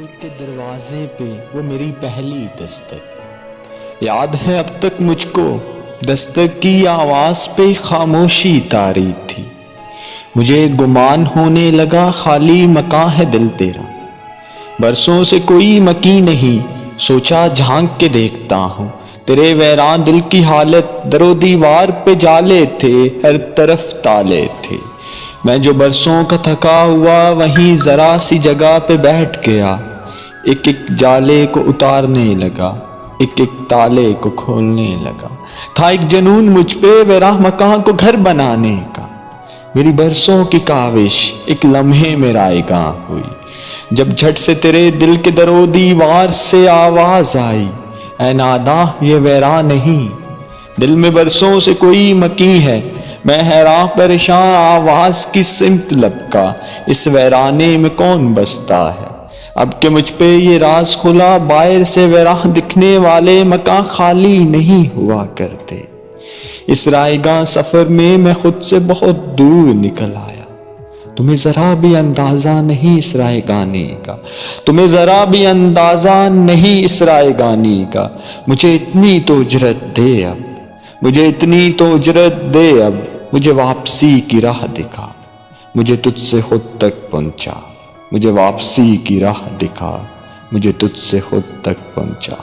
دل کے دروازے پہ وہ میری پہلی دستک، یاد ہے اب تک مجھ کو دستک کی آواز پہ خاموشی طاری تھی۔ مجھے گمان ہونے لگا خالی مکاں ہے دل تیرا، برسوں سے کوئی مکی نہیں، سوچا جھانک کے دیکھتا ہوں تیرے ویران دل کی حالت۔ در و دیوار پہ جالے تھے، ہر طرف تالے تھے، میں جو برسوں کا تھکا ہوا وہیں ذرا سی جگہ پہ بیٹھ گیا، ایک ایک جالے کو اتارنے لگا، ایک ایک تالے کو کھولنے لگا۔ تھا ایک جنون مجھ پہ ویراں مکان کو گھر بنانے کا، میری برسوں کی کاوش ایک لمحے میں رائگاں ہوئی، جب جھٹ سے تیرے دل کے در و دیوار سے آواز آئی، اے ناداں یہ ویراں نہیں، دل میں برسوں سے کوئی مکی ہے، میں حیران پریشان آواز کی سمت لپکا، اس ویرانے میں کون بستا ہے؟ اب کہ مجھ پہ یہ راز کھلا، باہر سے ویراں دکھنے والے مکان خالی نہیں ہوا کرتے۔ اس رائگاں سفر میں خود سے بہت دور نکل آیا، تمہیں ذرا بھی اندازہ نہیں اس رائگانی کا، تمہیں ذرا بھی اندازہ نہیں اس رائگانی کا۔ مجھے اتنی تو اجرت دے اب، مجھے اتنی تو اجرت دے اب، مجھے واپسی کی راہ دکھا، مجھے تجھ سے خود تک پہنچا، مجھے واپسی کی راہ دکھا، مجھے تجھ سے خود تک پہنچا۔